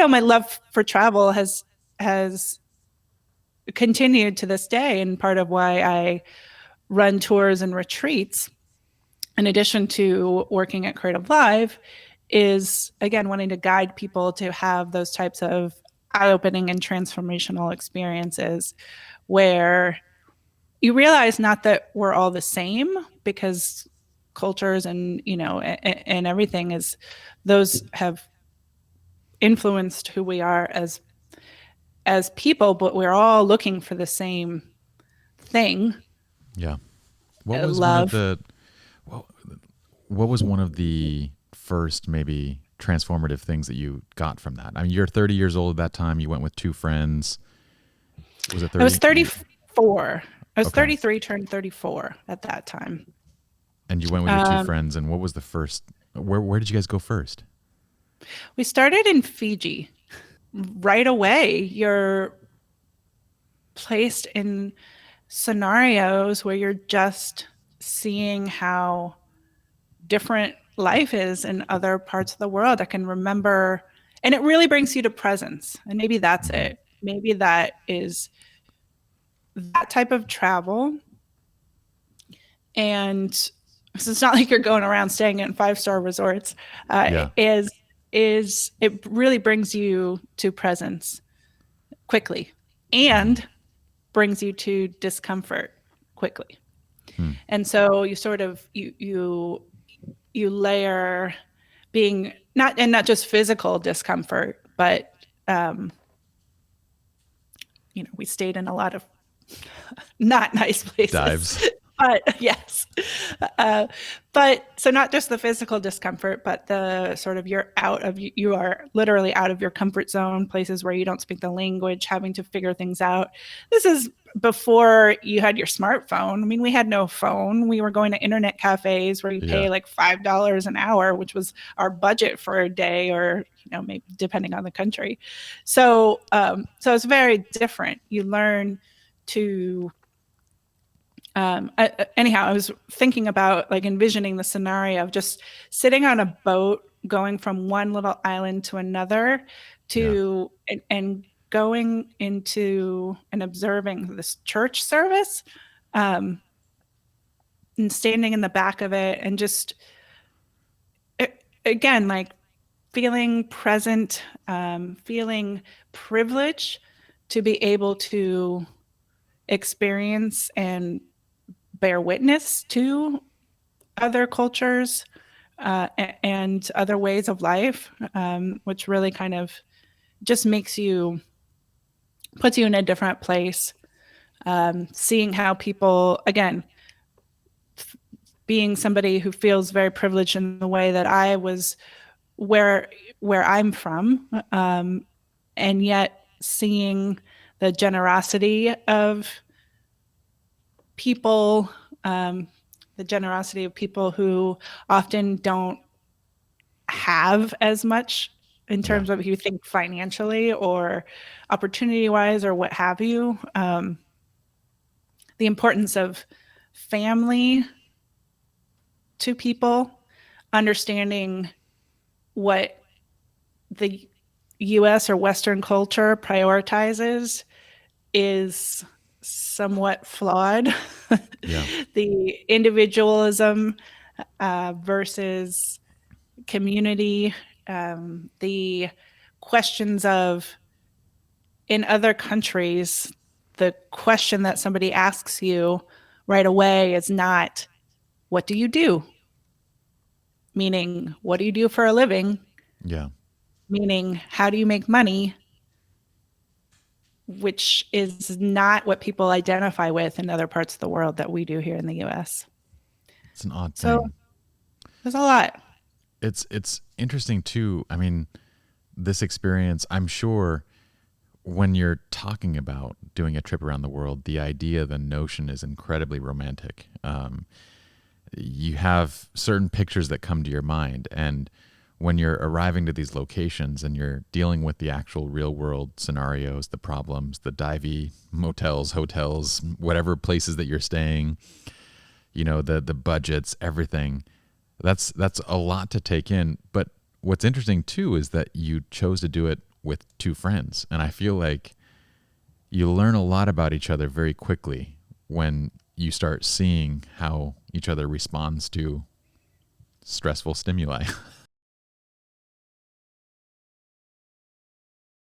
My love for travel has continued to this day, and part of why I run tours and retreats in addition to working at Creative Live is, again, wanting to guide people to have those types of eye-opening and transformational experiences where you realize not that we're all the same, because cultures and and everything is, those have influenced who we are as people, but we're all looking for the same thing. Yeah. What was one of Love. the what, what was one of the first maybe transformative things that you got from that? I mean, you're 30 years old at that time. You went with two friends. Was it I was 30? 34. I was Okay. 33, turned 34 at that time. And you went with your two Um, friends. And what was the first? Where did you guys go first? we started in Fiji. Right away, you're placed in scenarios where you're just seeing how different life is in other parts of the world. I can remember, and it really brings you to presence. And maybe that's Mm-hmm. it. Maybe that is that type of travel. And so it's not like you're going around staying in 5-star resorts. Yeah. Is it really brings you to presence quickly Mm-hmm. and brings you to discomfort quickly. Hmm. And so you sort of you layer being not just physical discomfort, but um, we stayed in a lot of not nice places. Dives. But yes, uh, but so not just the physical discomfort, but the sort of you are literally out of your comfort zone, places where you don't speak the language, having to figure things out. This is before you had your smartphone. I mean, we had no phone. We were going to internet cafes where you Yeah. pay like $5 an hour, which was our budget for a day, or maybe depending on the country. So it's very different. You learn to anyhow, I was thinking about like envisioning the scenario of just sitting on a boat, going from one little island to another, Yeah. and going into and observing this church service, um, and standing in the back of it, and just again, like feeling present, feeling privilege to be able to experience and bear witness to other cultures, and other ways of life, which really kind of just puts you in a different place. Seeing how people, again, being somebody who feels very privileged in the way that I was, where I'm from, and yet seeing the generosity of people, the generosity of people who often don't have as much in Yeah. terms of, if you think financially or opportunity wise or what have you. The importance of family to people, understanding what the US or Western culture prioritizes is somewhat flawed. Yeah. The individualism versus community, the questions of, in other countries, the question that somebody asks you right away is not, what do you do? Meaning, what do you do for a living? Yeah. Meaning, how do you make money? Which is not what people identify with in other parts of the world that we do here in the US. It's an odd So thing. there's a lot. It's interesting too. I mean, this experience, I'm sure when you're talking about doing a trip around the world, the idea, the notion is incredibly romantic. You have certain pictures that come to your mind. And when you're arriving to these locations and you're dealing with the actual real world scenarios, the problems, the divey motels, hotels, whatever places that you're staying, the budgets, everything, that's a lot to take in. But what's interesting too is that you chose to do it with two friends. And I feel like you learn a lot about each other very quickly when you start seeing how each other responds to stressful stimuli.